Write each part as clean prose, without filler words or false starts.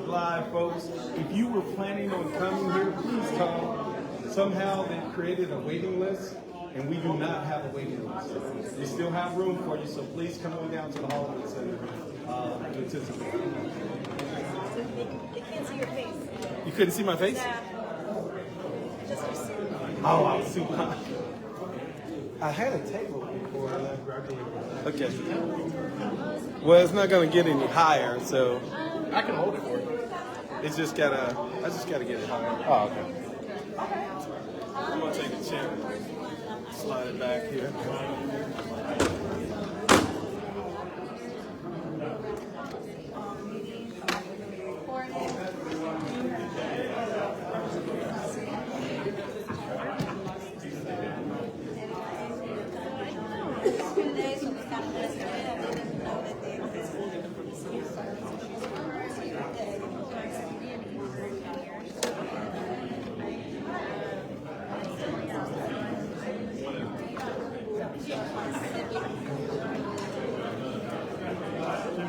live, folks. If you were planning on coming here, please come. Somehow they created a waiting list, and we do not have a waiting list. We still have room for you, so please come on down to the Holiday Center to participate. They can't see your face. You couldn't see my face? Yeah. Just your suit. Oh, I was super. I had a table before I left graduated. Okay. Well, it's not going to get any higher, so I can hold it for you. it's just gotta. I just gotta get it higher. Oh, okay. I'm gonna take a chair, slide it back here.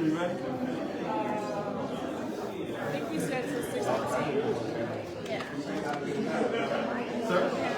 You ready? I think we said Sister 16. Yeah. Sir?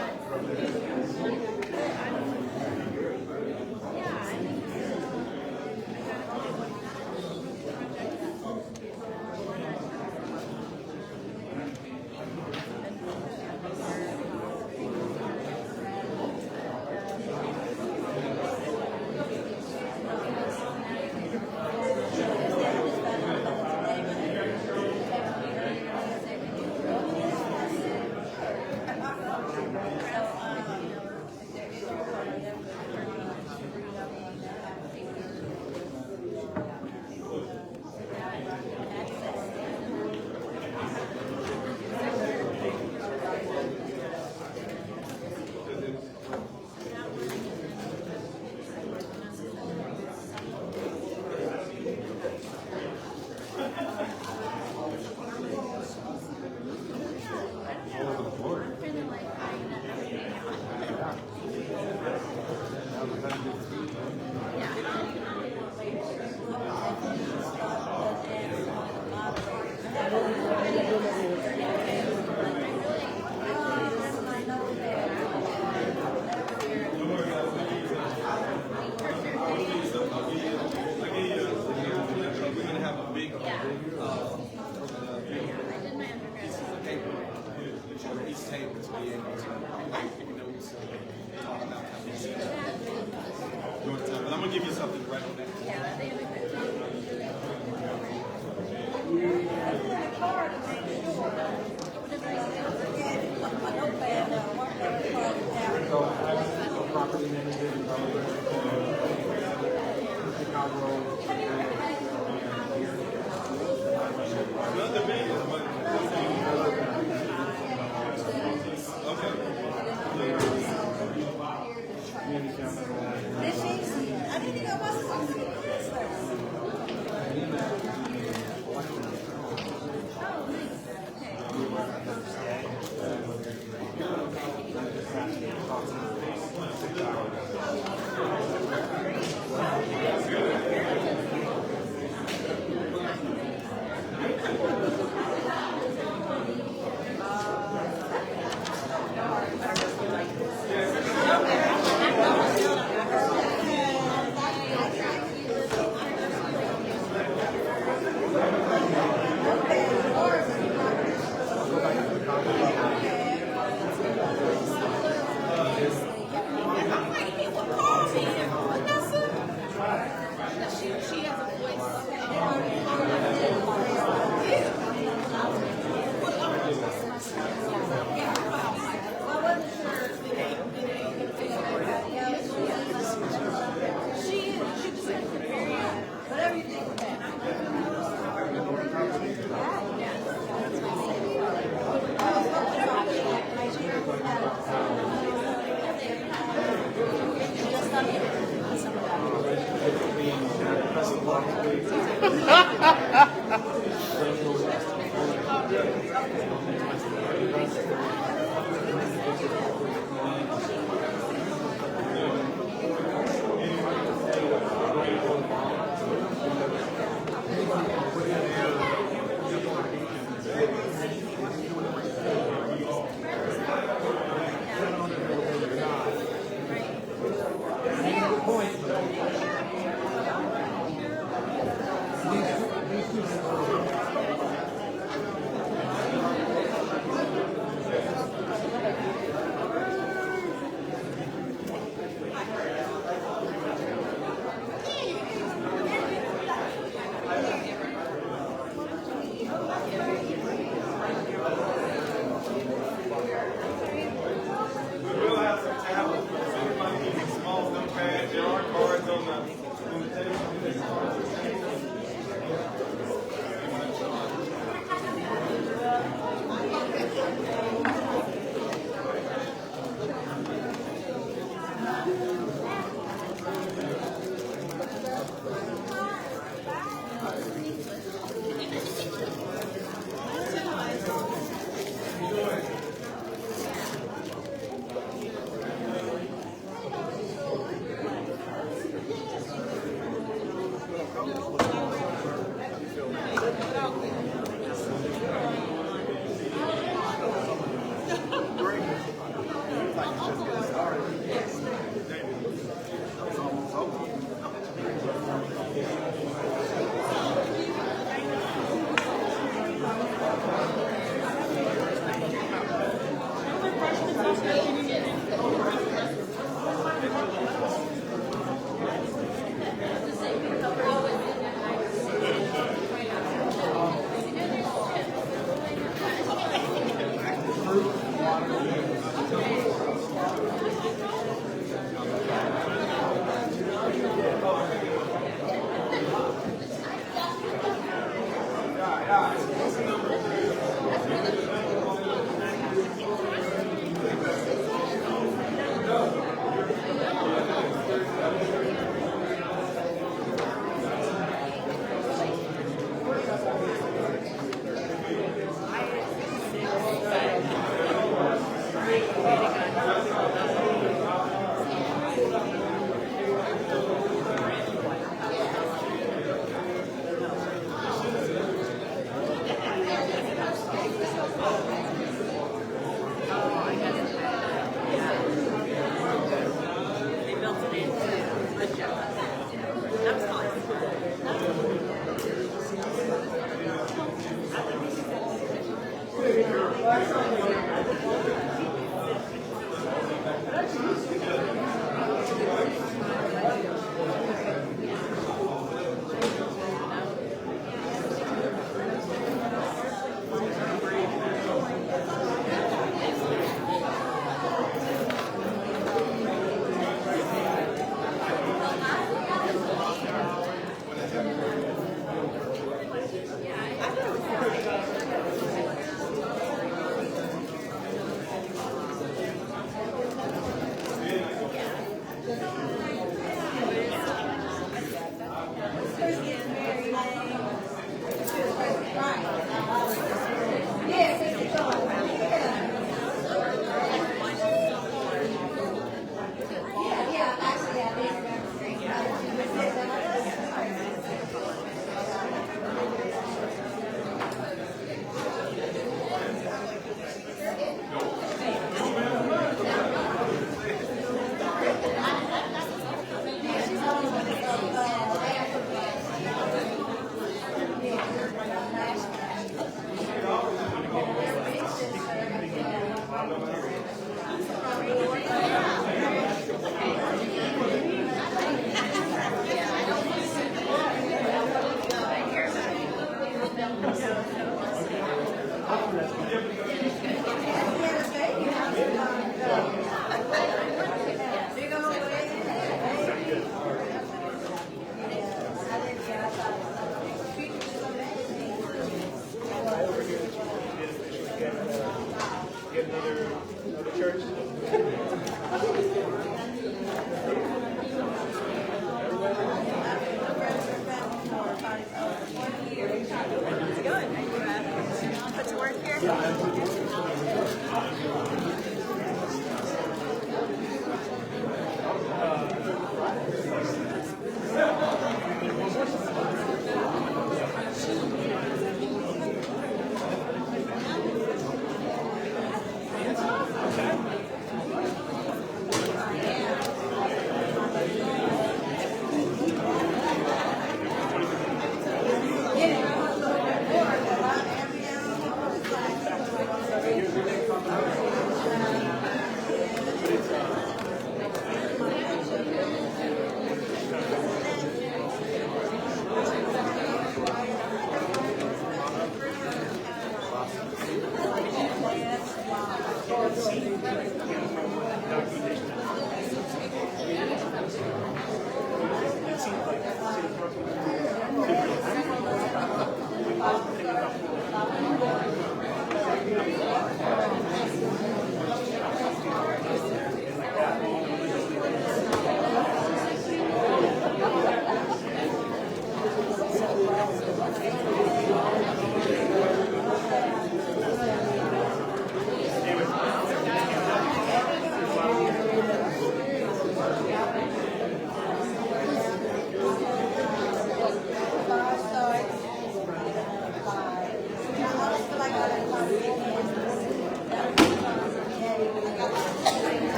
I'm gonna give you something right on that.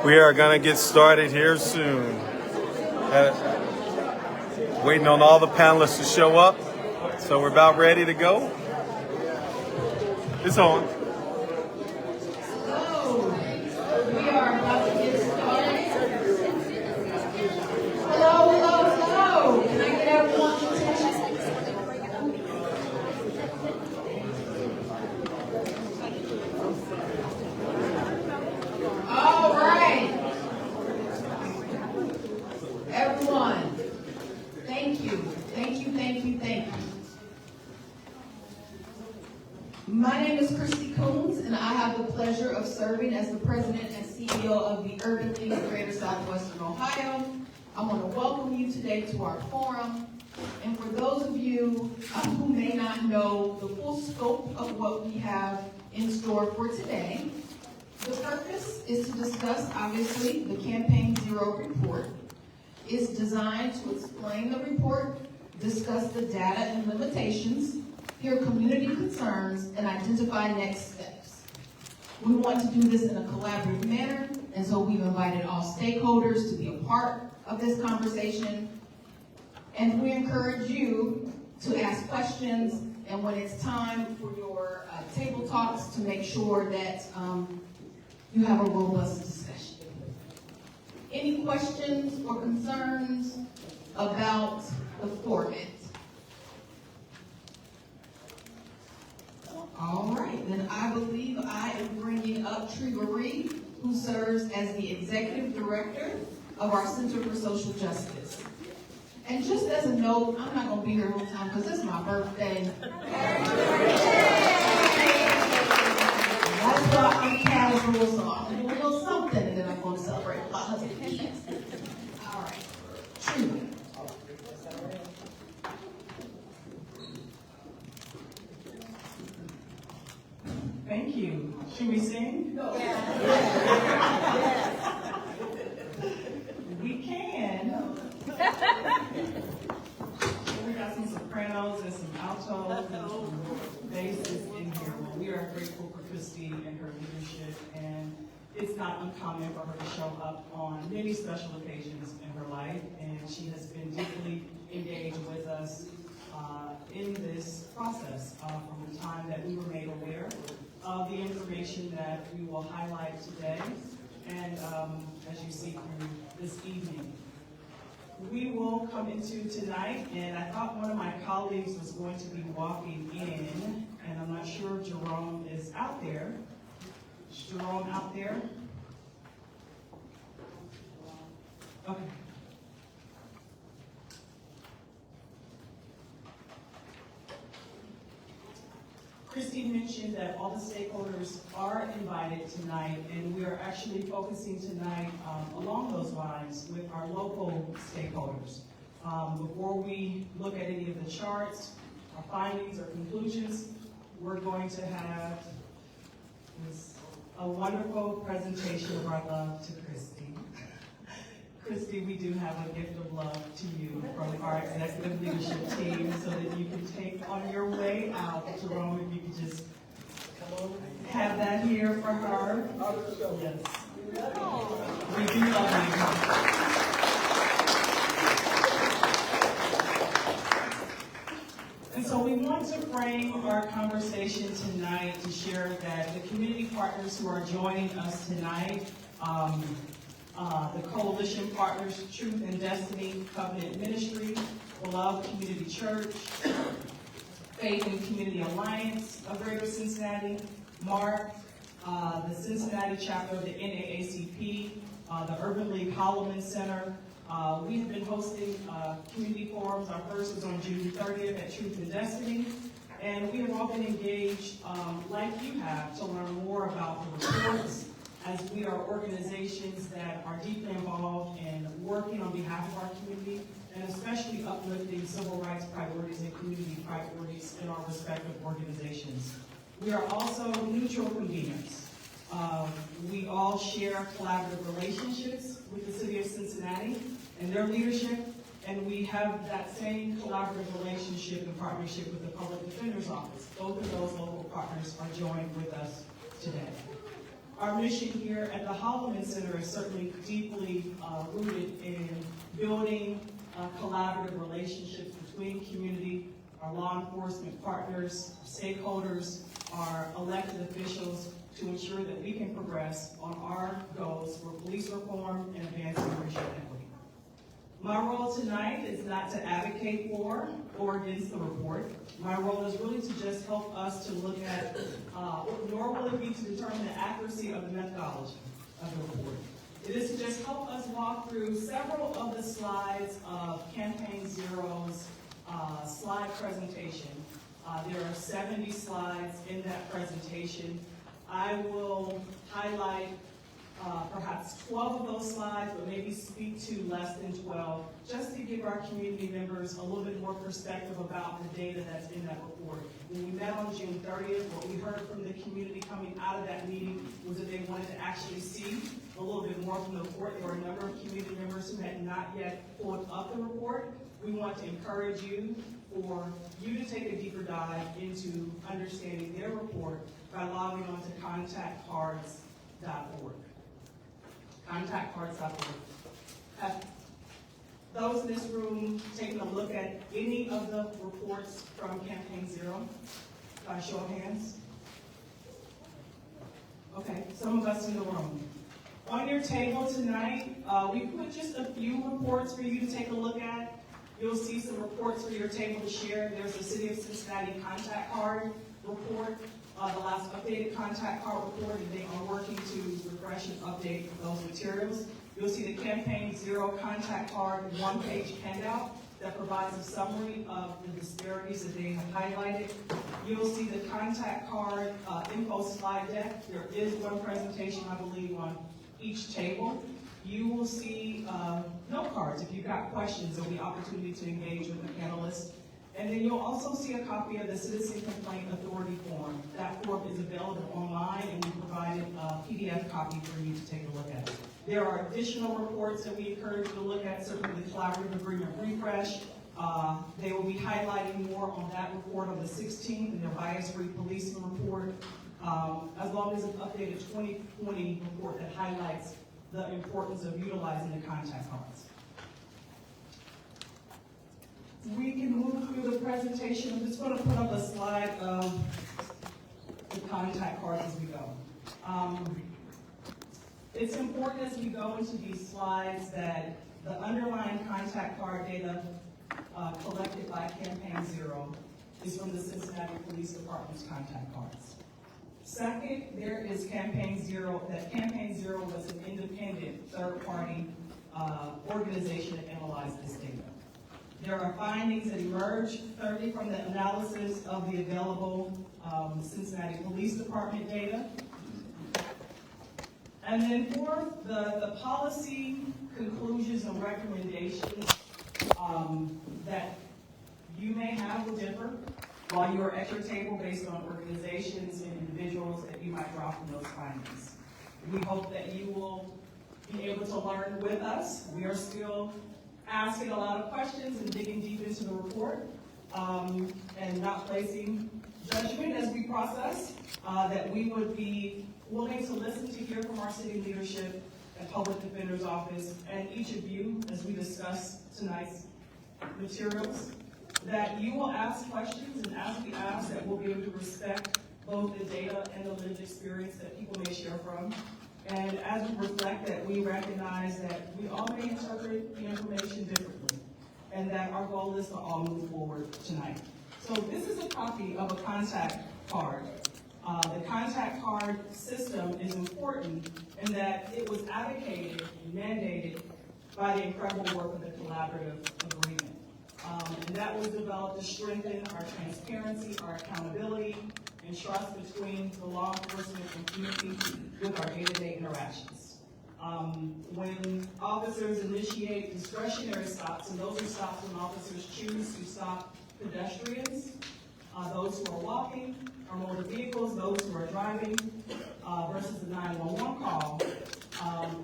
We are going to get started here soon. Waiting on all the panelists to show up. So we're about ready to go. It's on. Hello. We are about to get started. Hello. Can I get everyone's attention? All right. Everyone, thank you. My name is Christy Coons, and I have the pleasure of serving as the president and CEO of the Urban League of Greater Southwestern Ohio. I want to welcome you today to our forum. And for those of you who may not know the full scope of what we have in store for today, the purpose is to discuss, obviously, the Campaign Zero report. It's designed to explain the report, discuss the data and limitations, hear community concerns, and identify next steps. We want to do this in a collaborative manner, and so we've invited all stakeholders to be a part of this conversation. And we encourage you to ask questions, and when it's time for your table talks, to make sure that you have a robust discussion. Any questions or concerns about the format? All right, then I believe I am bringing up Treva Reed, who serves as the Executive Director of our Center for Social Justice. And just as a note, I'm not going to be here all the time because it's my birthday. That's why I'm casual, so I'm doing a little something, and then I'm going to celebrate my husband. All right, Treva. Thank you. Should we sing? No. Yeah. We can. We got some sopranos and some altos and some basses in here. Well, we are grateful for Christy and her leadership, and it's not uncommon for her to show up on many special occasions in her life, and she has been deeply engaged with us in this process from the time that we were made aware of the information that we will highlight today, and as you see through this evening. We will come into tonight, and I thought one of my colleagues was going to be walking in, and I'm not sure if Jerome is out there. Is Jerome out there? Okay. Christy mentioned that all the stakeholders are invited tonight, and we are actually focusing tonight along those lines with our local stakeholders. Before we look at any of the charts, our findings or conclusions, we're going to have a wonderful presentation of our love to Christy. Christy, we do have a gift of love to you from our executive leadership team so that you can take on your way out. Jerome, if you could just have that here for her. Yes. We do love you. And so we want to frame our conversation tonight to share that the community partners who are joining us tonight, the coalition partners, Truth and Destiny Covenant Ministry, Beloved Community Church, Faith and Community Alliance of Greater Cincinnati, MARC, the Cincinnati chapter of the NAACP, the Urban League Holloman Center. We have been hosting community forums. Our first was on June 30th at Truth and Destiny. And we have all been engaged, like you have, to learn more about the reports, as we are organizations that are deeply involved in working on behalf of our community, and especially uplifting civil rights priorities and community priorities in our respective organizations. We are also neutral conveners. We all share collaborative relationships with the city of Cincinnati and their leadership, and we have that same collaborative relationship and partnership with the Public Defender's Office. Both of those local partners are joined with us today. Our mission here at the Holloman Center is certainly deeply rooted in building collaborative relationships between community, our law enforcement partners, stakeholders, our elected officials, to ensure that we can progress on our goals for police reform and advancing racial equity. My role tonight is not to advocate for or against the report. My role is really to just help us to look at, nor will it be to determine the accuracy of the methodology of the report. It is to just help us walk through several of the slides of Campaign Zero's slide presentation. There are 70 slides in that presentation. I will highlight perhaps 12 of those slides, but maybe speak to less than 12, just to give our community members a little bit more perspective about the data that's in that report. When we met on June 30th, what we heard from the community coming out of that meeting was that they wanted to actually see a little bit more from the report. There were a number of community members who had not yet pulled up the report. We want to encourage you for you to take a deeper dive into understanding their report by logging on to contactcards.org. Contactcards.org. Have those in this room taken a look at any of the reports from Campaign Zero? By show of hands? Okay, some of us in the room. On your table tonight, we put just a few reports for you to take a look at. You'll see some reports for your table to share. There's the City of Cincinnati contact card report, the last updated contact card report, and they are working to refresh and update those materials. You'll see the Campaign Zero contact card one-page handout that provides a summary of the disparities that they have highlighted. You'll see the contact card info slide deck. There is one presentation, I believe, on each table. You will see note cards. If you've got questions, there'll be opportunity to engage with the panelists. And then you'll also see a copy of the Citizen Complaint Authority form. That form is available online, and we provided a PDF copy for you to take a look at. There are additional reports that we encourage you to look at, certainly the Collaborative Agreement Refresh. They will be highlighting more on that report on the 16th, and their bias-free policing report, as long as an updated 2020 report that highlights the importance of utilizing the contact cards. We can move through the presentation. I'm just going to put up a slide of the contact cards as we go. It's important as we go into these slides that the underlying contact card data collected by Campaign Zero is from the Cincinnati Police Department's contact cards. Second, there is Campaign Zero, that Campaign Zero was an independent third-party organization that analyzed this data. There are findings that emerged, thirdly, from the analysis of the available Cincinnati Police Department data. And then fourth, the policy conclusions and recommendations that you may have will differ while you are at your table based on organizations and individuals that you might draw from those findings. We hope that you will be able to learn with us. We are still asking a lot of questions and digging deep into the report and not placing judgment as we process, that we would be willing to listen to hear from our city leadership and Public Defender's Office and each of you as we discuss tonight's materials, that you will ask questions, and as we ask, that we'll be able to respect both the data and the lived experience that people may share from. And as we reflect that, we recognize that we all may interpret the information differently, and that our goal is to all move forward tonight. So this is a copy of a contact card. The contact card system is important in that it was advocated and mandated by the incredible work of the Collaborative Agreement. And that was developed to strengthen our transparency, our accountability, and trust between the law enforcement and community with our day-to-day interactions. When officers initiate discretionary stops, and those are stops when officers choose to stop pedestrians, those who are walking, our motor vehicles, those who are driving, versus the 911 call,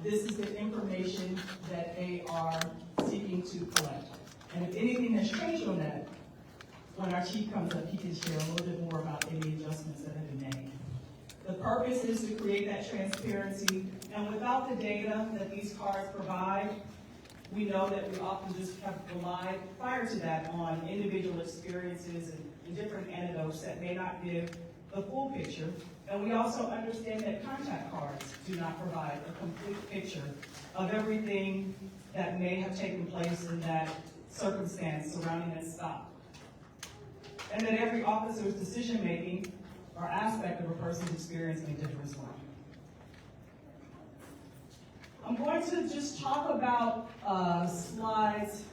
this is the information that they are seeking to collect. And if anything has changed on that, when our chief comes up, he can share a little bit more about any adjustments that have been made. The purpose is to create that transparency, and without the data that these cards provide, we know that we often just have relied prior to that on individual experiences and different anecdotes that may not give the full picture. And we also understand that contact cards do not provide a complete picture of everything that may have taken place in that circumstance surrounding that stop. And that every officer's decision-making or aspect of a person's experience may differ as well. I'm going to just talk about slides,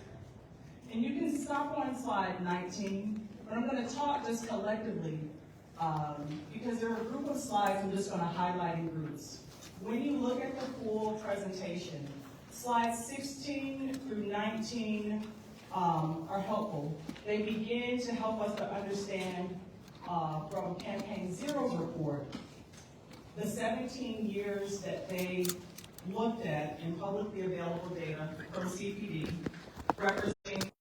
and you can stop on slide 19, but I'm going to talk just collectively because there are a group of slides I'm just going to highlight in groups. When you look at the full presentation, slides 16 through 19 are helpful. They begin to help us to understand from Campaign Zero's report the 17 years that they looked at in publicly available data from CPD, representing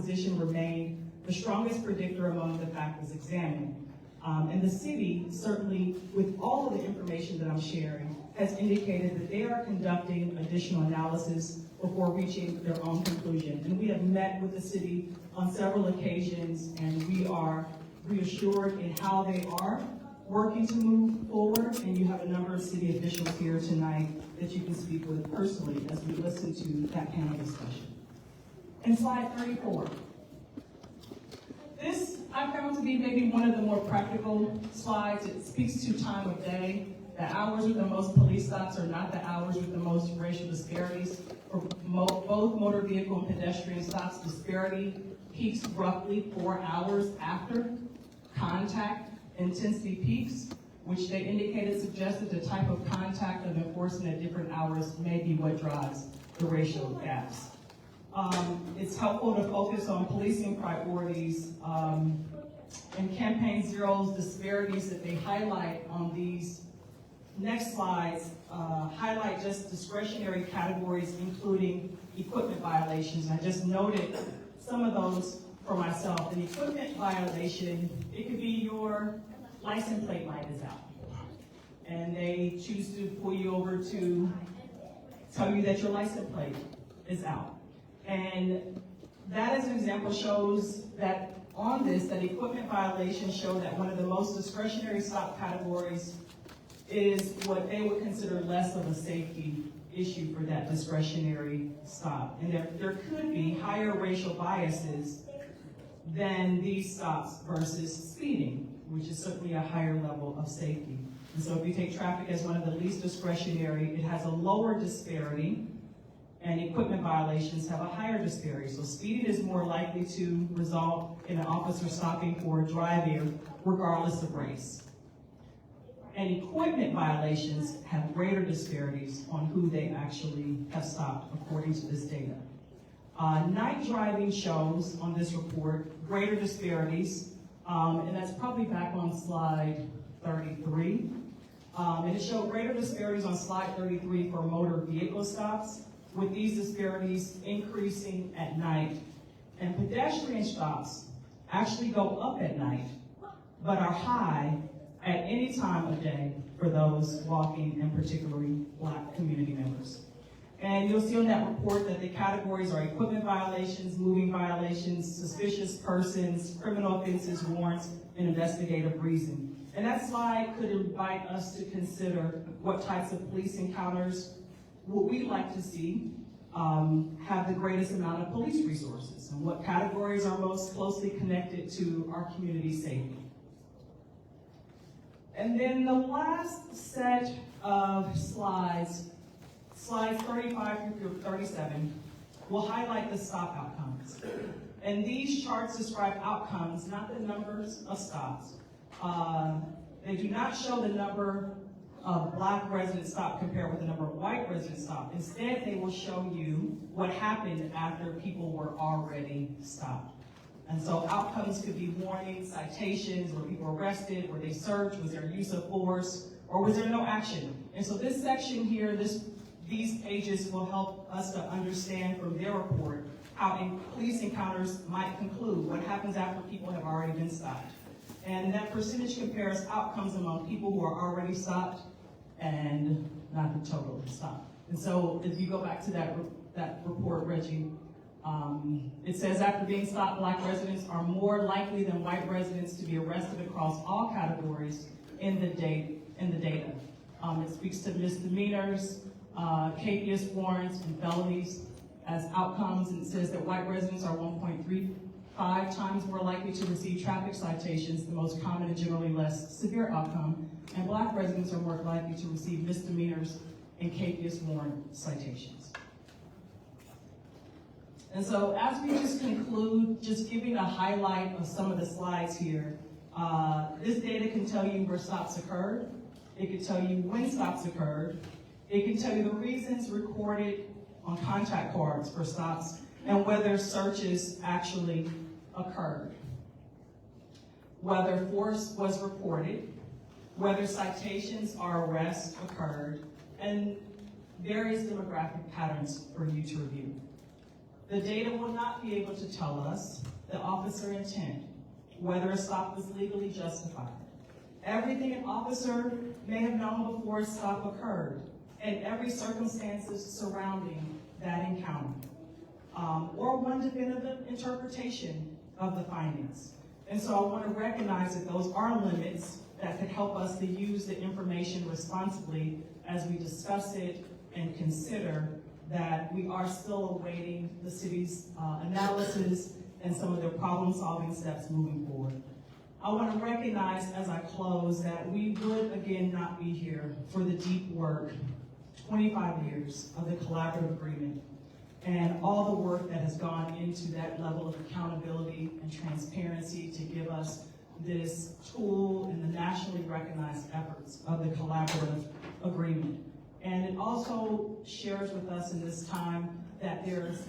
composition remained the strongest predictor among the factors examined. And the city, certainly with all of the information that I'm sharing, has indicated that they are conducting additional analysis before reaching their own conclusion. And we have met with the city on several occasions, and we are reassured in how they are working to move forward. And you have a number of city officials here tonight that you can speak with personally as we listen to that panel discussion. And slide 34. This I found to be maybe one of the more practical slides. It speaks to time of day. The hours with the most police stops are not the hours with the most racial disparities. For both motor vehicle and pedestrian stops, disparity peaks roughly 4 hours after contact intensity peaks, which they indicated suggested the type of contact of enforcement at different hours may be what drives the racial gaps. It's helpful to focus on policing priorities and Campaign Zero's disparities that they highlight on these next slides highlight just discretionary categories, including equipment violations. I just noted some of those for myself. An equipment violation, it could be your license plate light is out, and they choose to pull you over to tell you that your license plate is out. And that as an example shows that on this, that equipment violations show that one of the most discretionary stop categories is what they would consider less of a safety issue for that discretionary stop. And there could be higher racial biases than these stops versus speeding, which is certainly a higher level of safety. And so if you take traffic as one of the least discretionary, it has a lower disparity, and equipment violations have a higher disparity. So speeding is more likely to result in an officer stopping for a drive-in regardless of race. And equipment violations have greater disparities on who they actually have stopped, according to this data. Night driving shows on this report greater disparities, and that's probably back on slide 33. And it showed greater disparities on slide 33 for motor vehicle stops, with these disparities increasing at night. And pedestrian stops actually go up at night, but are high at any time of day for those walking, and particularly Black community members. And you'll see on that report that the categories are equipment violations, moving violations, suspicious persons, criminal offenses, warrants, and investigative reason. And that slide could invite us to consider what types of police encounters would we like to see have the greatest amount of police resources, and what categories are most closely connected to our community safety. And then the last set of slides 35 through 37, will highlight the stop outcomes. And these charts describe outcomes, not the numbers of stops. They do not show the number of Black residents stopped compared with the number of white residents stopped. Instead, they will show you what happened after people were already stopped. And so outcomes could be warnings, citations, were people arrested, were they searched, was there use of force, or was there no action? And so this section here, these pages will help us to understand from their report how police encounters might conclude, what happens after people have already been stopped. And that percentage compares outcomes among people who are already stopped and not the total stop. And so if you go back to that report, Reggie, it says after being stopped, Black residents are more likely than white residents to be arrested across all categories in the data. It speaks to misdemeanors, capious warrants, and felonies as outcomes, and it says that white residents are 1.35 times more likely to receive traffic citations, the most common and generally less severe outcome, and Black residents are more likely to receive misdemeanors and capious warrant citations. And so as we just conclude, just giving a highlight of some of the slides here, this data can tell you where stops occurred. It can tell you when stops occurred. It can tell you the reasons recorded on contact cards for stops and whether searches actually occurred, whether force was reported, whether citations or arrests occurred, and various demographic patterns for you to review. The data will not be able to tell us the officer intent, whether a stop was legally justified. Everything an officer may have known before a stop occurred, and every circumstances surrounding that encounter, or one definitive interpretation of the findings. And so I want to recognize that those are limits that could help us to use the information responsibly as we discuss it and consider that we are still awaiting the city's analysis and some of their problem-solving steps moving forward. I want to recognize as I close that we would again not be here for the deep work, 25 years of the collaborative agreement, and all the work that has gone into that level of accountability and transparency to give us this tool in the nationally recognized efforts of the collaborative agreement. And it also shares with us in this time that there's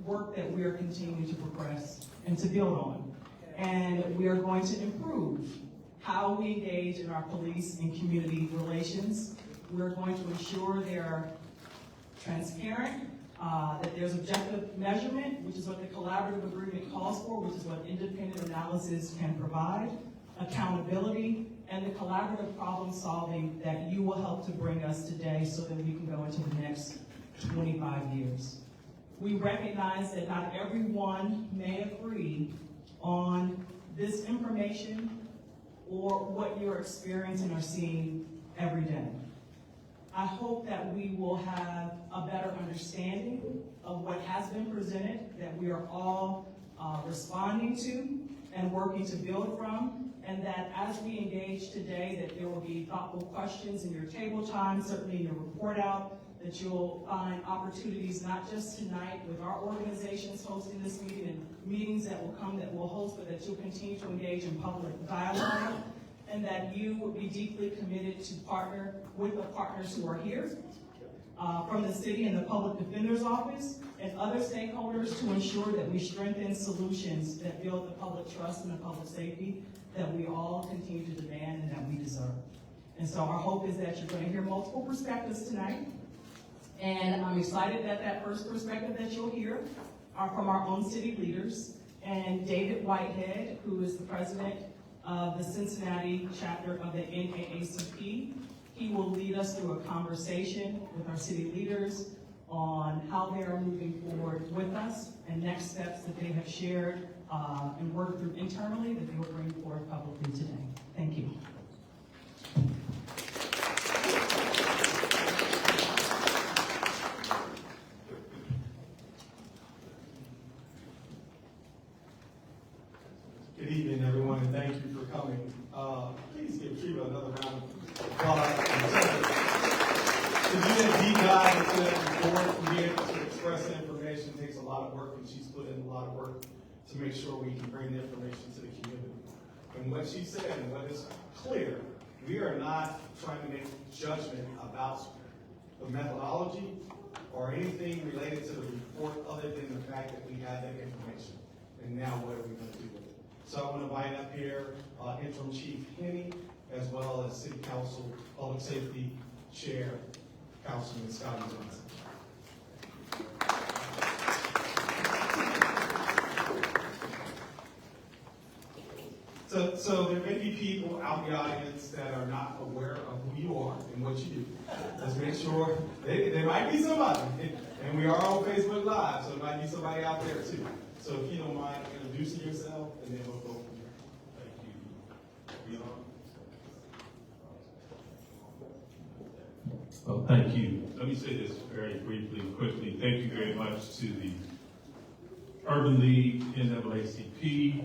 work that we are continuing to progress and to build on. And we are going to improve how we engage in our police and community relations. We're going to ensure they're transparent, that there's objective measurement, which is what the collaborative agreement calls for, which is what independent analysis can provide, accountability, and the collaborative problem solving that you will help to bring us today so that we can go into the next 25 years. We recognize that not everyone may agree on this information or what you're experiencing or seeing every day. I hope that we will have a better understanding of what has been presented, that we are all responding to and working to build from, and that as we engage today, that there will be thoughtful questions in your table time, certainly in your report out, that you'll find opportunities not just tonight with our organizations hosting this meeting and meetings that will come that we'll host, but that you'll continue to engage in public dialogue, and that you would be deeply committed to partner with the partners who are here from the city and the Public Defender's Office and other stakeholders to ensure that we strengthen solutions that build the public trust and the public safety that we all continue to demand and that we deserve. And so our hope is that you're going to hear multiple perspectives tonight. And I'm excited that that first perspective that you'll hear are from our own city leaders. And David Whitehead, who is the president of the Cincinnati chapter of the NAACP, he will lead us through a conversation with our city leaders on how they are moving forward with us and next steps that they have shared and worked through internally that they will bring forward publicly today. Thank you. Good evening, everyone, and thank you for coming. Please give Treva another round of applause. To do that deep dive into that report, to be able to express the information takes a lot of work, and she's put in a lot of work to make sure we can bring the information to the community. And what she said, and what is clear, we are not trying to make judgment about the methodology or anything related to the report other than the fact that we have that information. And now what are we going to do with it? So I want to invite up here Interim Chief Henney, as well as City Council Public Safety Chair, Councilman Scotty Johnson. So there may be people out in the audience that are not aware of who you are and what you do. Let's make sure, there might be somebody, and we are on Facebook Live, so there might be somebody out there too. So if you don't mind introducing yourself, and then we'll go from there. Thank you. Well, thank you. Let me say this very briefly and quickly. Thank you very much to the Urban League, NAACP,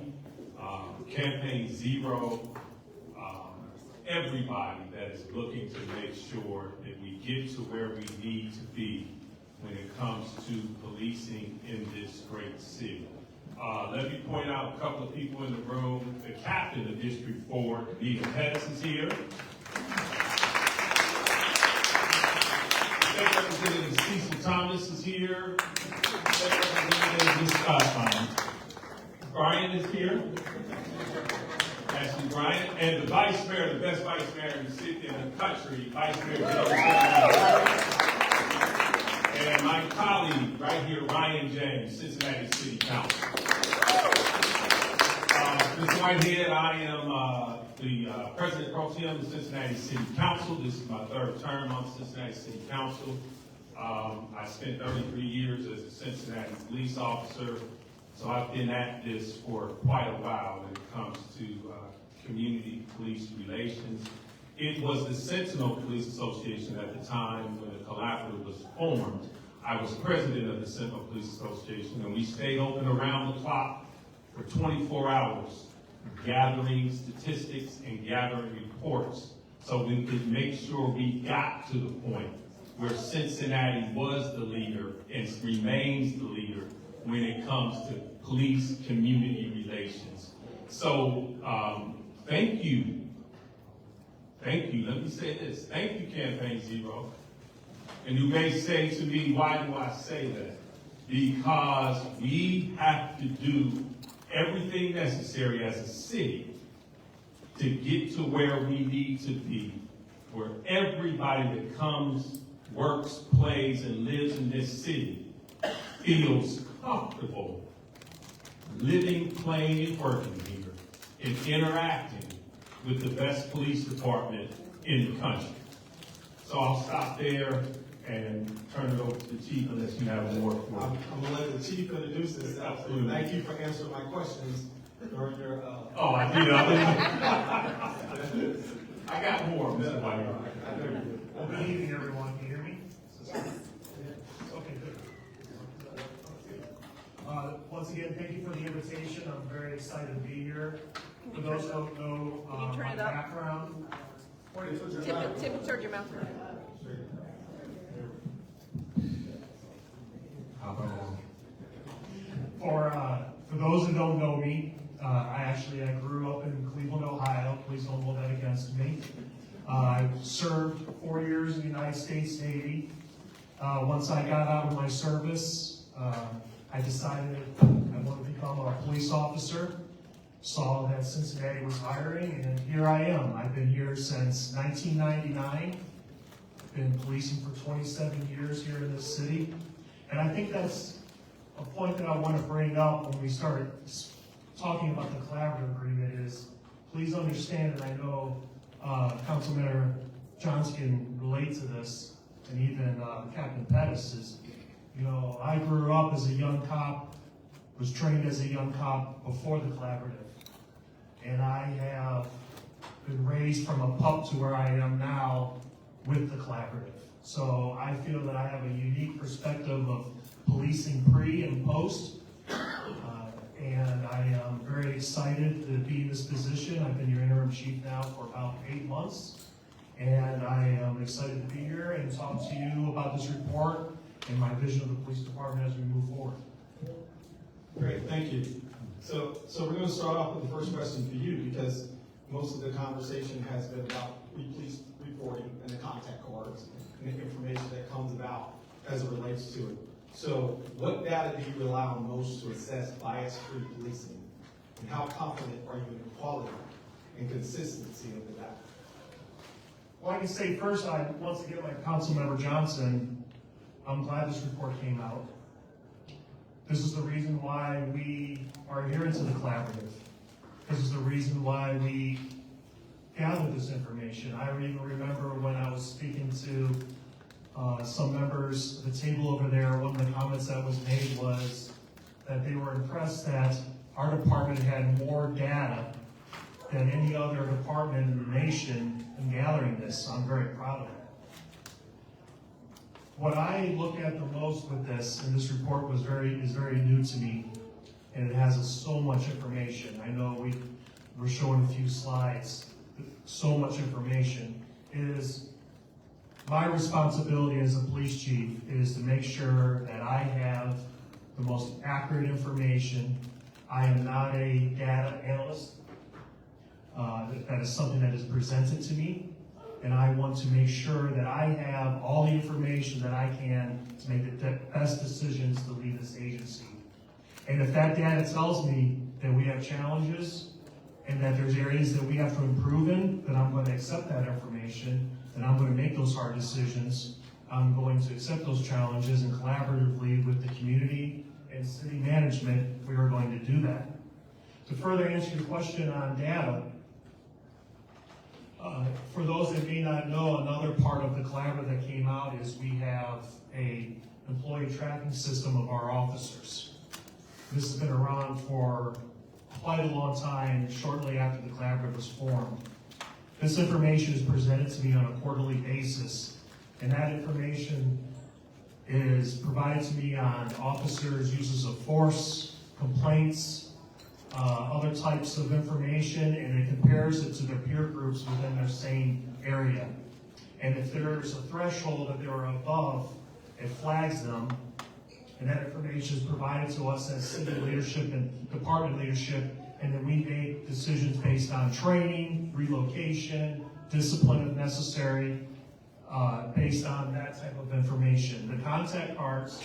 Campaign Zero, everybody that is looking to make sure that we get to where we need to be when it comes to policing in this great city. Let me point out a couple of people in the room. The captain of District 4, Nita Pettis, is here. State Representative Cecil Thomas is here. State Representative Brian is here. Ashley Bryant, and the Vice Mayor, the best Vice Mayor in the city, in the country, Vice Mayor Joe. And And my colleague right here, Ryan James, Cincinnati City Council. Mr. Whitehead, I am the President Pro Tem of Cincinnati City Council. This is my third term on Cincinnati City Council. I spent 33 years as a Cincinnati police officer, so I've been at this for quite a while when it comes to community police relations. It was the Sentinel Police Association at the time when the collaborative was formed. I was president of the Sentinel Police Association, and we stayed open around the clock for 24 hours, gathering statistics and gathering reports so we could make sure we got to the point where Cincinnati was the leader and remains the leader when it comes to police community relations. So thank you. Thank you. Let me say this. Thank you, Campaign Zero. And you may say to me, why do I say that? Because we have to do everything necessary as a city to get to where we need to be, where everybody that comes, works, plays, and lives in this city feels comfortable living, playing, and working here and interacting with the best police department in the country. So I'll stop there and turn it over to the chief unless you have more for I'm going to let the chief introduce himself. Absolutely. Thank you for answering my questions during your. Oh, I did. I got more, Mr. White. Well, good evening, everyone. Can you hear me? Okay, good. Once again, thank you for the invitation. I'm very excited to be here. For those who don't know Can you turn my it up? background, Tip it toward your mouth. For those who don't know me, I grew up in Cleveland, Ohio. Please don't hold that against me. I served 4 years in the United States Navy. Once I got out of my service, I decided I wanted to become a police officer. Saw that Cincinnati was hiring, and here I am. I've been here since 1999. Been policing for 27 years here in this city. And I think that's a point that I want to bring up when we start talking about the collaborative agreement is, please understand, and I know Councilmember Johnson can relate to this, and even Captain Pettis is, I grew up as a young cop, was trained as a young cop before the collaborative. And I have been raised from a pup to where I am now with the collaborative. So I feel that I have a unique perspective of policing pre and post. And I am very excited to be in this position. I've been your interim chief now for about 8 months. And I am excited to be here and talk to you about this report and my vision of the police department as we move forward. Great, thank you. So we're going to start off with the first question for you, because most of the conversation has been about police reporting and the contact cards and the information that comes about as it relates to it. So what data do you rely on most to assess bias-free policing? And how confident are you in the quality and consistency of the data? Well, I can say first, once again, like Councilmember Johnson, I'm glad this report came out. This is the reason why we are adherent to the collaborative. This is the reason why we gathered this information. I even remember when I was speaking to some members at the table over there, one of the comments that was made was that they were impressed that our department had more data than any other department in the nation in gathering this. So I'm very proud of it. What I look at the most with this, and this report is very new to me, and it has so much information. I know we're showing a few slides, so much information, is my responsibility as a police chief is to make sure that I have the most accurate information. I am not a data analyst. That is something that is presented to me. And I want to make sure that I have all the information that I can to make the best decisions to lead this agency. And if that data tells me that we have challenges and that there's areas that we have to improve in, then I'm going to accept that information and I'm going to make those hard decisions I'm going to accept those challenges, and collaboratively with the community and city management, we are going to do that. To further answer your question on data, for those that may not know, another part of the collaborative that came out is we have a employee tracking system of our officers. This has been around for quite a long time, shortly after the collaborative was formed. This information is presented to me on a quarterly basis, and that information is provided to me on officers' uses of force, complaints, other types of information, and it compares it to their peer groups within their same area. And if there's a threshold that they're above, it flags them, and that information is provided to us as city leadership and department leadership, and then we make decisions based on training, relocation, discipline if necessary, based on that type of information. The contact cards,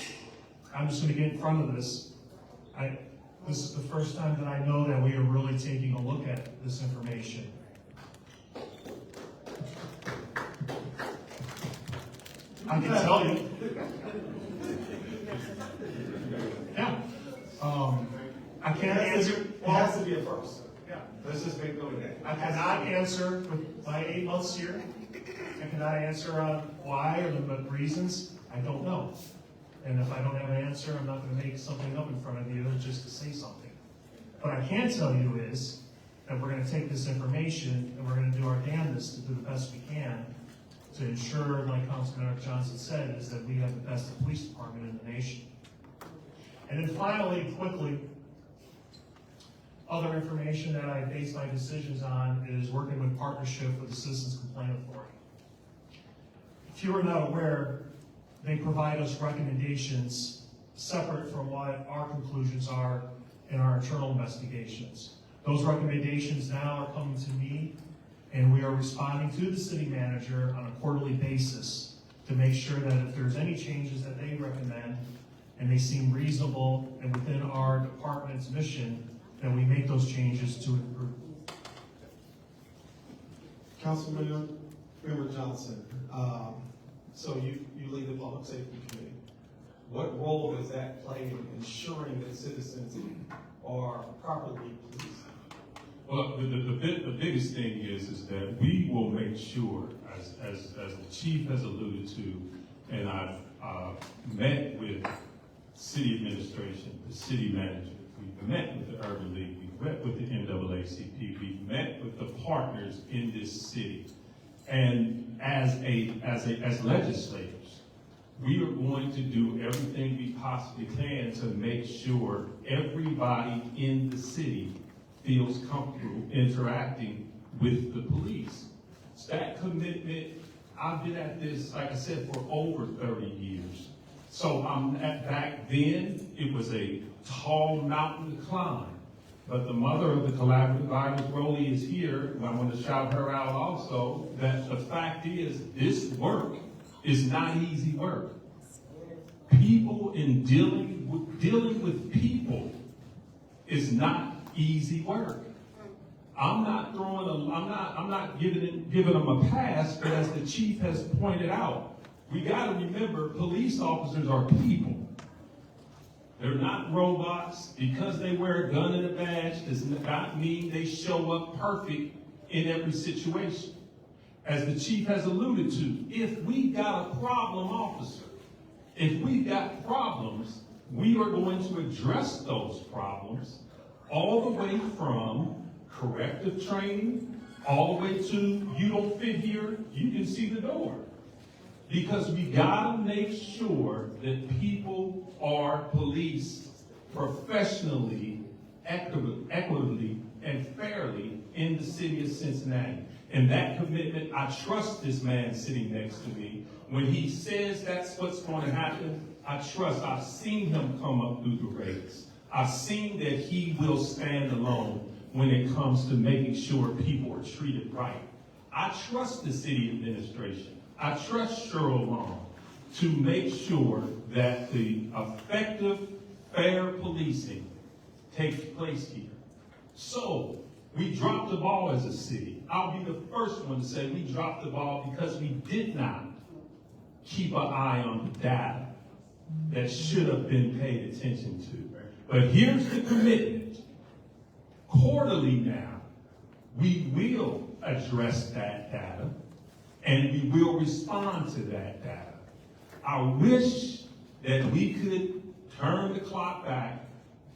I'm just going to get in front of this. This is the first time that I know that we are really taking a look at this information. I can tell you. Yeah. I can't answer. It has to be a first. Yeah. Let's just make note of that. I cannot answer with my 8 months here. I cannot answer on why or the reasons. I don't know. And if I don't have an answer, I'm not going to make something up in front of you just to say something. What I can tell you is that we're going to take this information and we're going to do our damnedest to do the best we can to ensure, like Councilman Johnson said, is that we have the best police department in the nation. And then finally, quickly, other information that I base my decisions on is working with partnership with the Citizens Complaint Authority. If you are not aware, they provide us recommendations separate from what our conclusions are in our internal investigations. Those recommendations now are coming to me, and we are responding to the city manager on a quarterly basis to make sure that if there's any changes that they recommend and they seem reasonable and within our department's mission, that we make those changes to improve. Councilmember Johnson, so you lead the Public Safety Committee. What role does that play in ensuring that citizens are properly policed? Well, the biggest thing is that we will make sure, as the chief has alluded to, and I've met with city administration, the city manager, we've met with the Urban League, we've met with the NAACP, we've met with the partners in this city. And as legislators, we are going to do everything we possibly can to make sure everybody in the city feels comfortable interacting with the police. It's that commitment. I've been at this, like I said, for over 30 years. So back then, it was a tall mountain to climb. But the mother of the collaborative, Iris Rowley, is here, and I want to shout her out also, that the fact is, this work is not easy work. People in dealing with people is not easy work. I'm not giving them a pass, but as the chief has pointed out, we got to remember police officers are people. They're not robots. Because they wear a gun and a badge does not mean they show up perfect in every situation. As the chief has alluded to, if we got a problem officer, if we got problems, we are going to address those problems all the way from corrective training, all the way to you don't fit here, you can see the door. Because we gotta make sure that people are policed professionally, equitably, and fairly in the city of Cincinnati. And that commitment, I trust this man sitting next to me. When he says that's what's going to happen, I trust. I've seen him come up through the ranks. I've seen that he will stand alone when it comes to making sure people are treated right. I trust the city administration. I trust Cheryl Long to make sure that the effective, fair policing takes place here. So, we dropped the ball as a city. I'll be the first one to say we dropped the ball because we did not keep an eye on the data that should have been paid attention to. But here's the commitment. Quarterly now, we will address that data and we will respond to that data. I wish that we could turn the clock back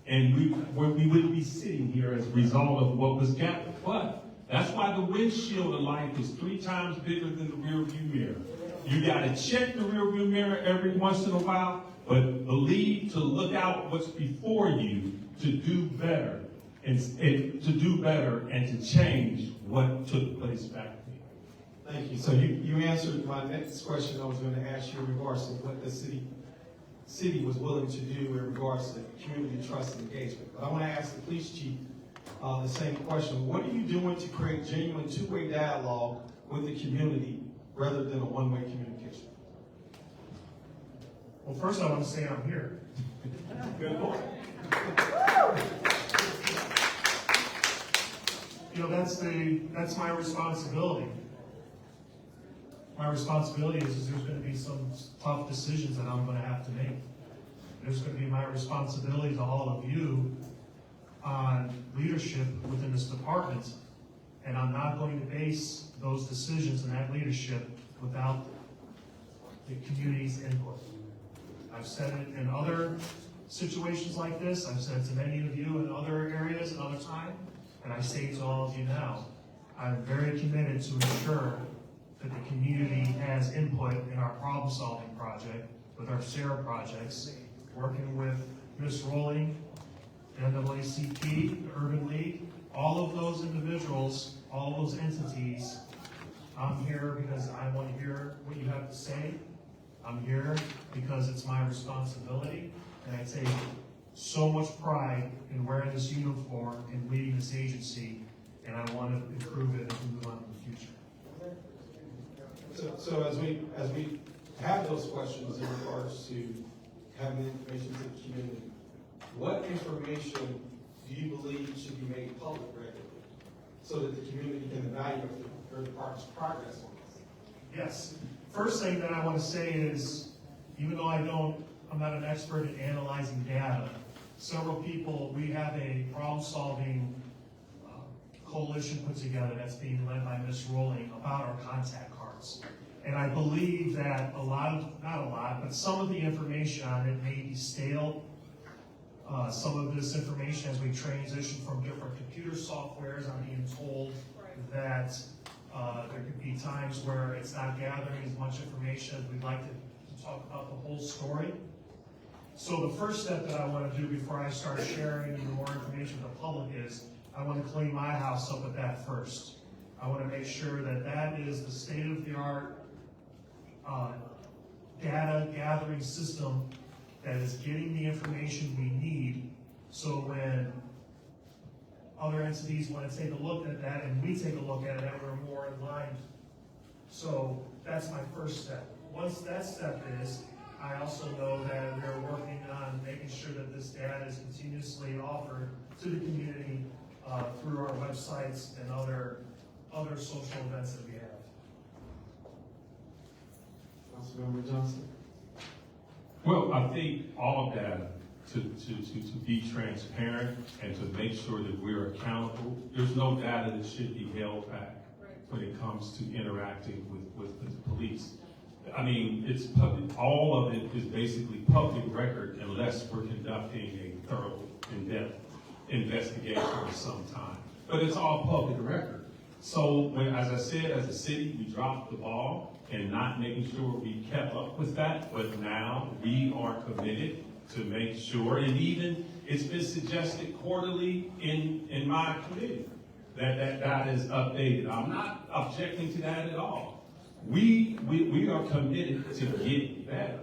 and we wouldn't be sitting here as a result of what was gathered. But that's why the windshield of life is 3 times bigger than the rear view mirror. You gotta check the rear view mirror every once in a while, but believe to look out what's before you to do better and to change what took place back then. Thank you. So you answered my next question I was going to ask you in regards to what the city was willing to do in regards to community trust and engagement. But I want to ask the police chief the same question. What are you doing to create genuine two-way dialogue with the community rather than a one-way communication? Well, first I want to say I'm here. Good point. You know, that's my responsibility. My responsibility is there's going to be some tough decisions that I'm going to have to make. There's going to be my responsibility to all of you on leadership within this department, and I'm not going to base those decisions and that leadership without the community's input. I've said it in other situations like this. I've said it to many of you in other areas and other time, and I say it to all of you now. I'm very committed to ensure that the community has input in our problem-solving project with our SARA projects, working with Ms. Rowling, the NAACP, the Urban League, all of those individuals, all of those entities. I'm here because I want to hear what you have to say. I'm here because it's my responsibility, and I take so much pride in wearing this uniform and leading this agency, and I want to improve it as we move on in the future. So as we have those questions in regards to having the information to the community, what information do you believe should be made public regularly so that the community can evaluate your department's progress on this? Yes. First thing that I want to say is, even though I'm not an expert in analyzing data, several people, we have a problem-solving coalition put together that's being led by Ms. Rowling about our contact cards. And I believe that but some of the information on it may be stale. Some of this information, as we transition from different computer softwares, I'm being told that there could be times where it's not gathering as much information as we'd like to talk about the whole story. So the first step that I want to do before I start sharing even more information with the public is I want to clean my house up with that first. I want to make sure that that is the state-of-the-art data gathering system that is getting the information we need, so when other entities want to take a look at that and we take a look at it, that we're more in line. So that's my first step. Once that step is, I also know that we're working on making sure that this data is continuously offered to the community through our websites and other social events that we have. Councilmember Johnson? Well, I think all data to be transparent and to make sure that we're accountable. There's no data that should be held back when it comes to interacting with the police. I mean, it's public. All of it is basically public record unless we're conducting a thorough, in-depth investigation of some time. But it's all public record. So when, as I said, as a city, we dropped the ball and not making sure we kept up with that. But now we are committed to make sure, and even it's been suggested quarterly in my committee that data is updated. I'm not objecting to that at all. We are committed to get better.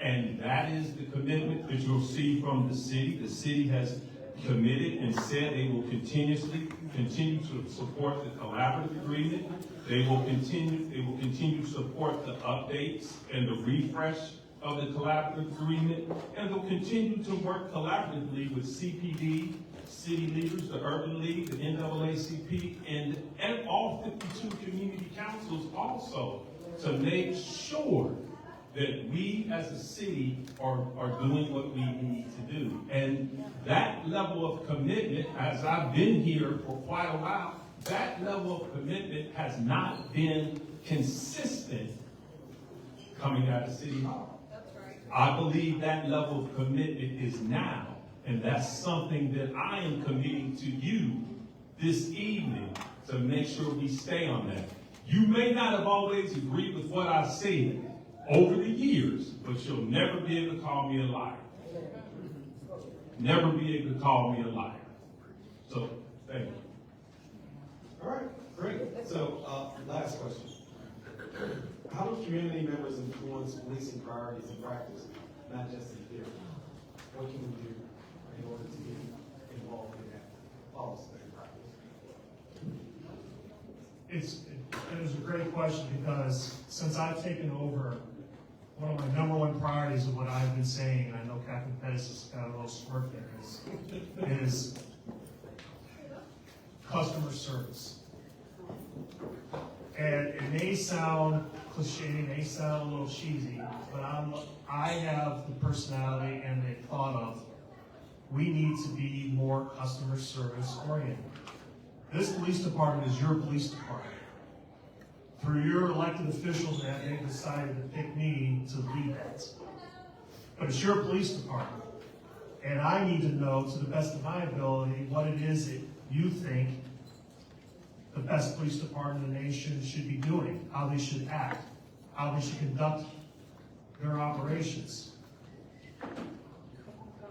And that is the commitment that you'll see from the city. The city has committed and said they will continue to support the collaborative agreement. They will continue to support the updates and the refresh of the collaborative agreement, and they'll continue to work collaboratively with CPD, city leaders, the Urban League, the NAACP, and all 52 community councils also to make sure that we as a city are doing what we need to do. And that level of commitment, as I've been here for quite a while, that level of commitment has not been consistent coming out of City Hall. That's right. I believe that level of commitment is now, and that's something that I am committing to you this evening to make sure we stay on that. You may not have always agreed with what I've said over the years, but you'll never be able to call me a liar. Never be able to call me a liar. So, thank you. All right, great. So, last question. How do community members influence policing priorities and practice, not just in theory? What can we do in order to get involved in that policy and practice? It was a great question because since I've taken over, one of my number one priorities of what I've been saying, and I know Captain Pettis has got a little smirk there, is customer service. And it may sound cliche, it may sound a little cheesy, but I have the personality and the thought of we need to be more customer service oriented. This police department is your police department. Through your elected officials, that they decided to pick me to lead that. But it's your police department. And I need to know, to the best of my ability, what it is that you think the best police department in the nation should be doing, how they should act, how they should conduct their operations.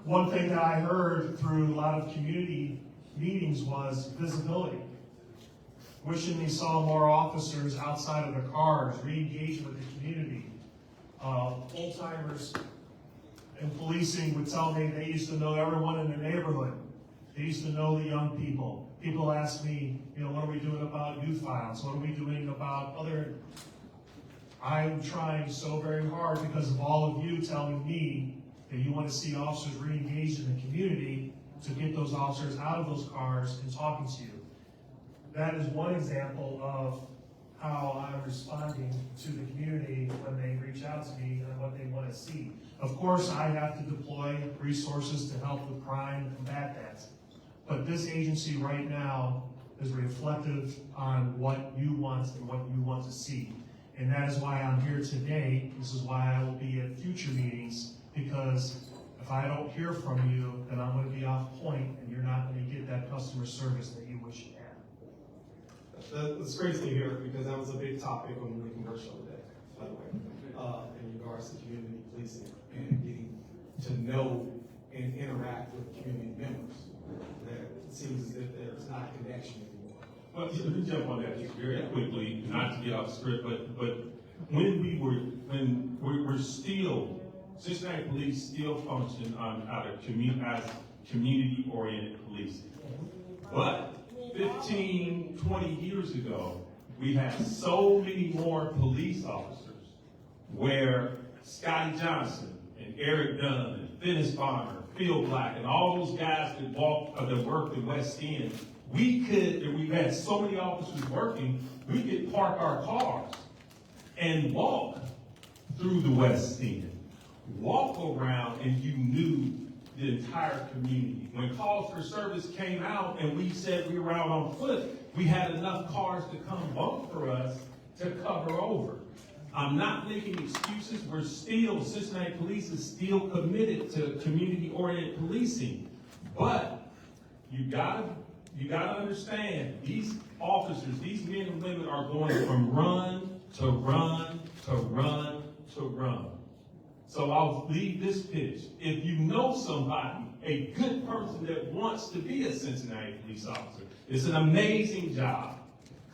One thing that I heard through a lot of community meetings was visibility. Wishing they saw more officers outside of their cars, re-engaging with the community. Old-timers in policing would tell me they used to know everyone in the neighborhood. They used to know the young people. People ask me, what are we doing about youth violence? What are we doing about other... I'm trying so very hard because of all of you telling me that you want to see officers re-engaged in the community to get those officers out of those cars and talking to you. That is one example of how I'm responding to the community when they reach out to me and what they want to see. Of course, I have to deploy resources to help with crime and combat that. But this agency right now is reflective on what you want and what you want to see. And that is why I'm here today. This is why I will be at future meetings, because if I don't hear from you, then I'm going to be off point and you're not going to get that customer service that you wish you had. That's great to hear, because that was a big topic on the commercial today, by the way, in regards to community policing and getting to know and interact with community members. That it seems as if there's not a connection anymore. Well, let me jump on that just very quickly, not to get off script, but when we're still, Cincinnati police still function out of community-oriented policing. But 15, 20 years ago, we had so many more police officers where Scotty Johnson and Eric Dunn and Dennis Bonner, Phil Black, and all those guys that worked in West End, we had so many officers working, we could park our cars and walk through the West End. Walk around and you knew the entire community. When calls for service came out and we said we were out on foot, we had enough cars to come bump for us to cover over. I'm not making excuses. Cincinnati Police is still committed to community-oriented policing. But you gotta understand, these officers, these men and women are going from run to run to run to run. So I'll leave this pitch. If you know somebody, a good person that wants to be a Cincinnati police officer, it's an amazing job.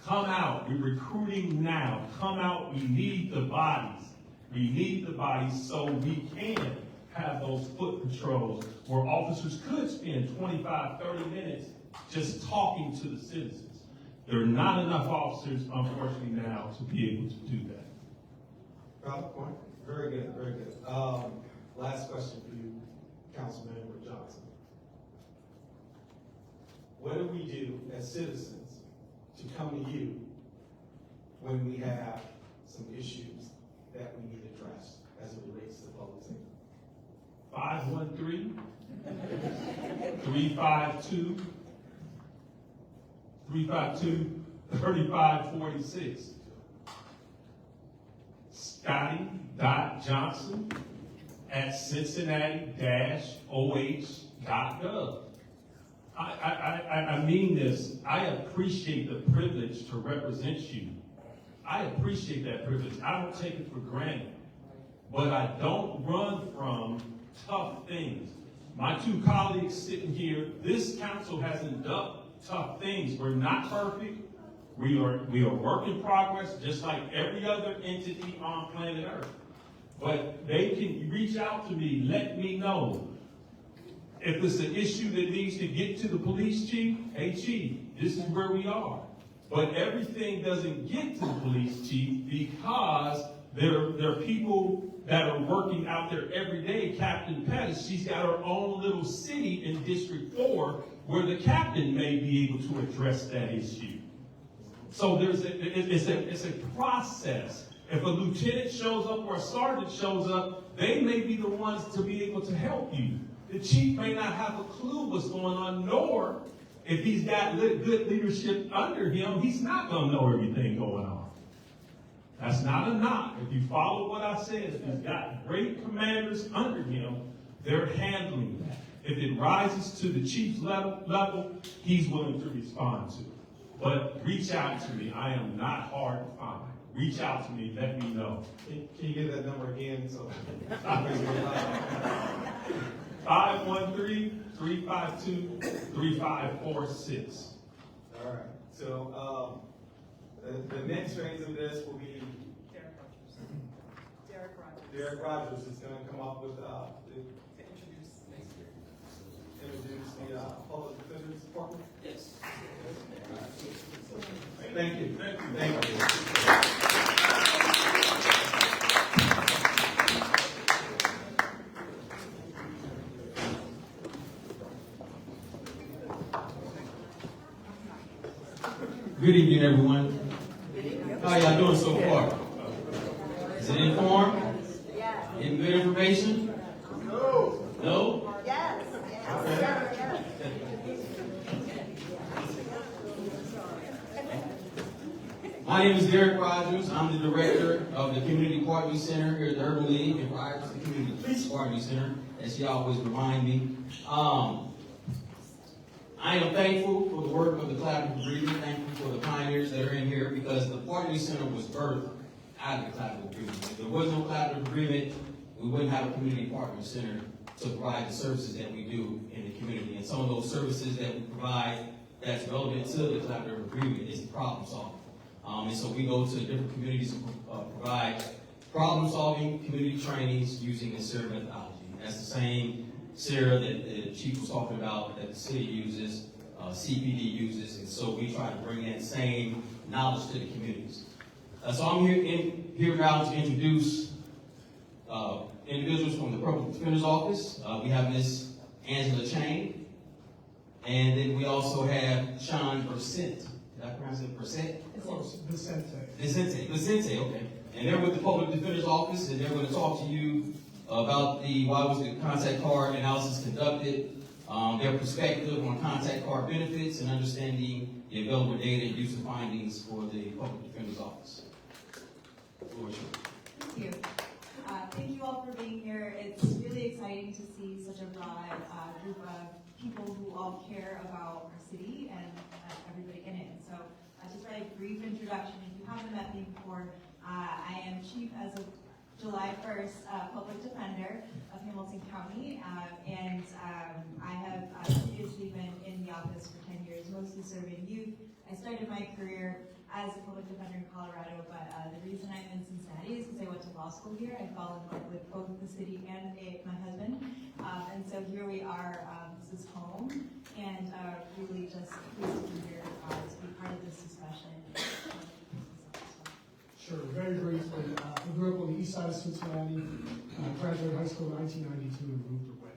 Come out. We're recruiting now. Come out. We need the bodies. We need the bodies so we can have those foot patrols where officers could spend 25, 30 minutes just talking to the citizens. There are not enough officers, unfortunately, now to be able to do that. Valid point. Very good, very good. Last question for you, Councilmember Johnson. What do we do as citizens to come to you when we have some issues that we need addressed? as it relates to public safety. 513-352-3546. Scotty.johnson@cincinnati-oh.gov. I mean this. I appreciate the privilege to represent you. I appreciate that privilege. I don't take it for granted. But I don't run from tough things. My two colleagues sitting here, this council hasn't done tough things. We're not perfect. We are work in progress, just like every other entity on planet Earth. But they can reach out to me, let me know. If it's an issue that needs to get to the police chief, hey chief, this is where we are. But everything doesn't get to the police chief because there are people that are working out there every day. Captain Pettis, she's got her own little city in District 4 where the captain may be able to address that issue. So it's a process. If a lieutenant shows up or a sergeant shows up, they may be the ones to be able to help you. The chief may not have a clue what's going on, nor if he's got good leadership under him, he's not going to know everything going on. That's not a knock. If you follow what I said, if he's got great commanders under him, they're handling that. If it rises to the chief's level, he's willing to respond to it. But reach out to me. I am not hard to find. Reach out to me. Let me know. Can you give that number again? So 513-352-3546. All right. So the next phase of this will be Derek Rogers is going to come up with introduce the Public Defender's Department. Yes. Thank you. Thank you. Good evening, everyone. How y'all doing so far? Is it informed? Yes. Getting good information? No. No? Yes. My name is Derek Rogers. I'm the director of the Community Partnering Center here at the Urban League, and prior to the Community Partnering Center, as she always remind me. I am thankful for the work of the Collaborative Agreement, thankful for the pioneers that are in here, because the Partnering Center was birthed out of the Collaborative Agreement. If there was no Collaborative Agreement, we wouldn't have a Community Partnering Center to provide the services that we do in the community. And some of those services that we provide that's relevant to the Collaborative Agreement is problem solving. And so we go to different communities and provide problem solving community trainings using the SARA methodology. That's the same SARA that the chief was talking about, that the city uses, CPD uses, and so we try to bring that same knowledge to the communities. So I'm here now to introduce individuals from the Public Defender's Office. We have Ms. Angela Chang, and then we also have Sean Percent. Did I pronounce it Percent? Close. Vicente, okay. And they're with the Public Defender's Office, and they're going to talk to you about why was the contact card analysis conducted, their perspective on contact card benefits, and understanding the available data and user findings for the Public Defender's Office. Thank you. Thank you all for being here. It's really exciting to see such a broad group of people who all care about our city and everybody in it. So just a brief introduction. If you haven't met me before, I am Chief as of July 1st, Public Defender of Hamilton County, and I have previously been in the office for 10 years, mostly serving youth. I started my career as a public defender in Colorado, but the reason I'm in Cincinnati is because I went to law school here. I fell in love with both the city and my husband, and so here we are. This is home, and really just pleased to be here to be part of this discussion. Sure, very briefly. I grew up on the east side of Cincinnati, graduated high school in 1992 and moved away.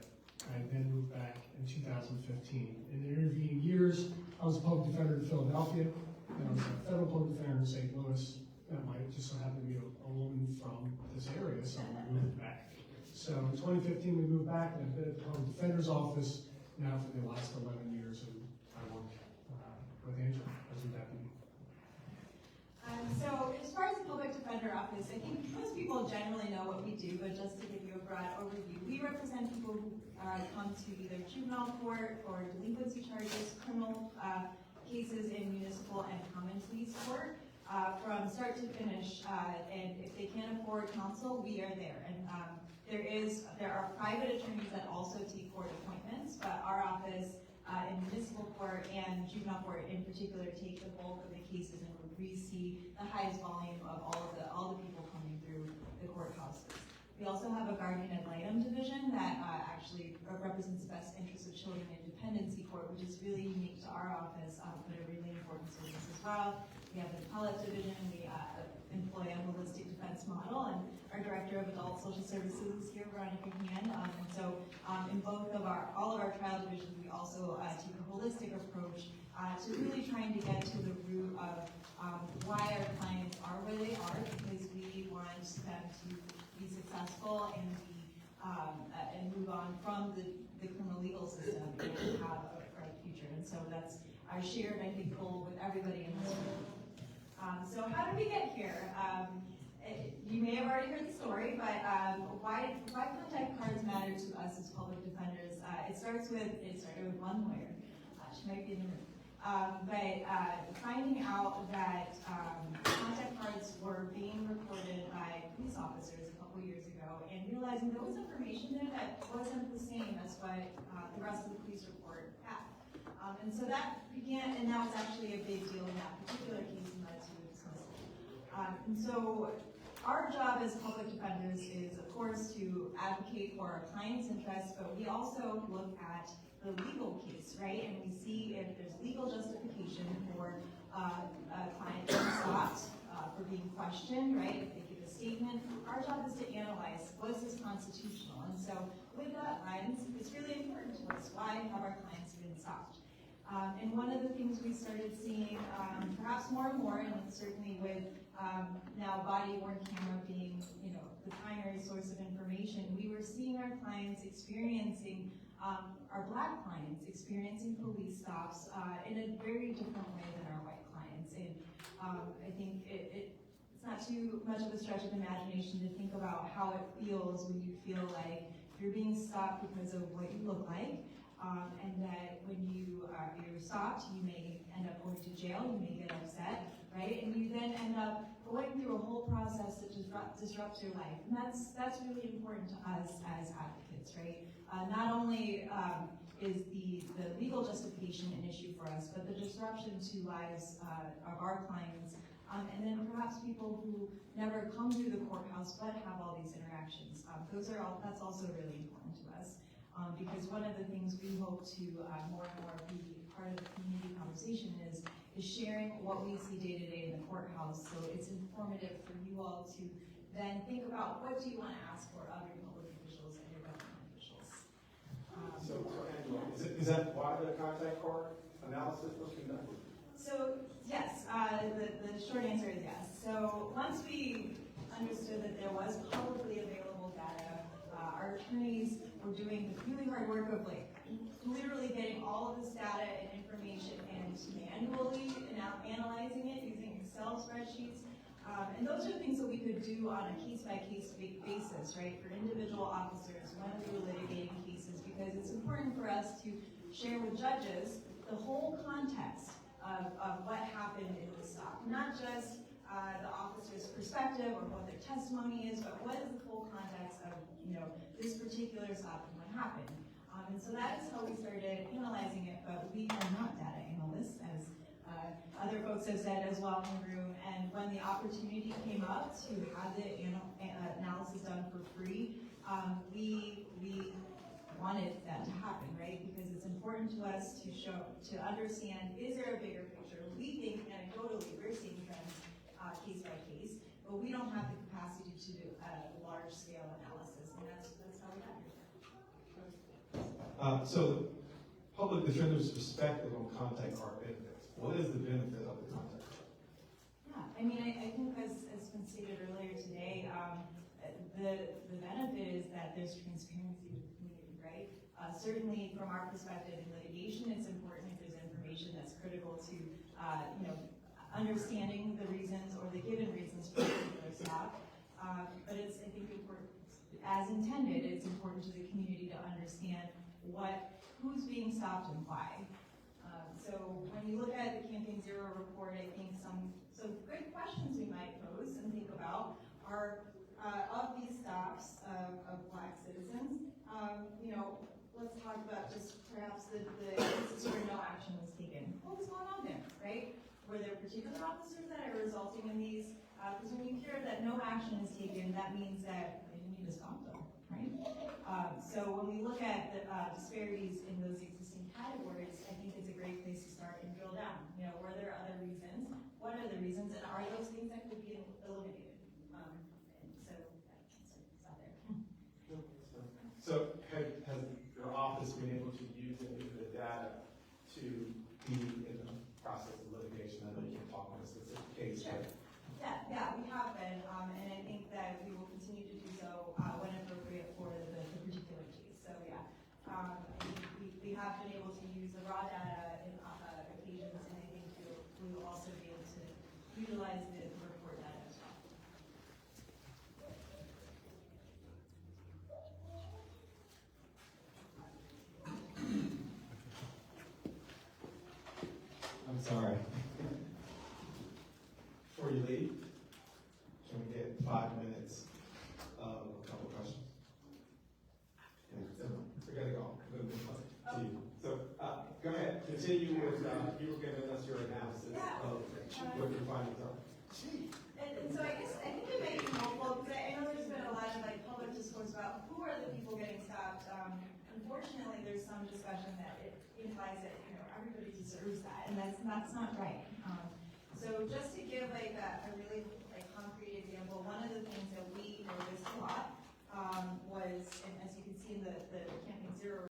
I then moved back in 2015. In the intervening years, I was a public defender in Philadelphia, and I was a federal public defender in St. Louis, that might just so happen to be a woman from this area, so we moved back. So in 2015, we moved back, and I've been at the Public Defender's Office now for the last 11 years, and I work with Angela as a deputy. So as far as the Public Defender Office, I think most people generally know what we do, but just to give you a broad overview, we represent people who come to either juvenile court or delinquency charges, criminal cases in municipal and common police court, from start to finish. And if they can't afford counsel, we are there. And there are private attorneys that also take court appointments, but our office in municipal court and juvenile court in particular take the bulk of the cases, and we see the highest volume of all the people coming through the courthouses. We also have a guardian ad litem division that actually represents the best interests of children in dependency court, which is really unique to our office, but a really important service as well. We have the appellate division, and we employ a holistic defense model, and our director of adult social services is here, Veronica Han. And so in both of all of our trial divisions, we also take a holistic approach to really trying to get to the root of why our clients are where they are, because we want them to be successful and move on from the criminal legal system and have a bright future. And so that's our shared, I think, goal with everybody in this room. So how did we get here? You may have already heard the story, but why contact cards matter to us as public defenders? It started with one lawyer. She might be in the room. But finding out that contact cards were being recorded by police officers a couple years ago, and realizing there was information there that wasn't the same as what the rest of the police report had. And so that began, and that was actually a big deal in that particular case and led to a dismissal. And so our job as public defenders is, of course, to advocate for our clients' interests, but we also look at the legal case, right? And we see if there's legal justification for a client being stopped, for being questioned, right? If they give a statement, our job is to analyze, was this constitutional? And so with that lens, it's really important to us. Why have our clients been stopped? And one of the things we started seeing, perhaps more and more, and certainly with now body-worn camera being, the primary source of information, we were seeing our clients experiencing, our Black clients experiencing police stops in a very different way than our white clients. And I think it's not too much of a stretch of imagination to think about how it feels when you feel like you're being stopped because of what you look like. And that when you're stopped, you may end up going to jail, you may get upset, right? And you then end up going through a whole process that disrupts your life. And that's really important to us as advocates, right? Not only is the legal justification an issue for us, but the disruption to lives of our clients, and then perhaps people who never come through the courthouse but have all these interactions. That's also really important to us. Because one of the things we hope to more and more be part of the community conversation is sharing what we see day to day in the courthouse. So it's informative for you all to then think about what do you want to ask for of your public officials and your government officials. So Angela, is that why the contact card analysis was conducted? So yes, the short answer is yes. So once we understood that there was publicly available data, our attorneys were doing the really hard work of literally getting all of this data and information and manually analyzing it using Excel spreadsheets. And those are things that we could do on a case-by-case basis, right, for individual officers when we were litigating cases, because it's important for us to share with judges the whole context of what happened in the stop, not just the officer's perspective or what their testimony is, but what is the full context of this particular stop and what happened. And so that is how we started analyzing it, but we are not data analysts, as other folks have said as well in the room. And when the opportunity came up to have the analysis done for free, we wanted that to happen, right? Because it's important to us to understand, is there a bigger picture? We think anecdotally we're seeing trends case by case, but we don't have the capacity to do a large scale analysis, and that's how we got here. So the public defender's perspective on contact card benefits. What is the benefit of the contact card? Yeah, I mean, I think as stated earlier today, the benefit is that there's transparency with the community, right? Certainly from our perspective in litigation, it's important if there's information that's critical to, understanding the reasons or the given reasons for a particular stop. But it's, I think, important, as intended, it's important to the community to understand who's being stopped and why. So when you look at the Campaign Zero report, I think some good questions we might pose and think about are, of these stops of Black citizens, let's talk about just perhaps the instances where no action was taken. What was going on there, right? Were there particular officers that are resulting in these? Because when you hear that no action is taken, that means that they didn't need to stop them, right? So when we look at the disparities in those existing categories, I think it's a great place to start and drill down. Were there other reasons? What are the reasons? And are those things that could be eliminated? And so that's out there. So has your office been able to use any of the data to be in the process of litigation? I know you can't talk on a specific case, Sure. but Yeah, we have been, and I think that we will continue to do so when appropriate for the particular case. So yeah, we have been able to use the raw data in occasions, and I think we will also be able to utilize the report data as well. I'm sorry. Before you leave, can we get 5 minutes of a couple of questions? We're gonna go. We're gonna move on to you. So go ahead. Continue with you were giving us your analysis of what your findings are. And so I think it might be helpful, because I know there's been a lot of public discourse about who are the people getting stopped. Unfortunately, there's some discussion that it implies that everybody deserves that, and that's not right. So just to give a really concrete example, one of the things that we noticed a lot was, and as you can see in the Campaign Zero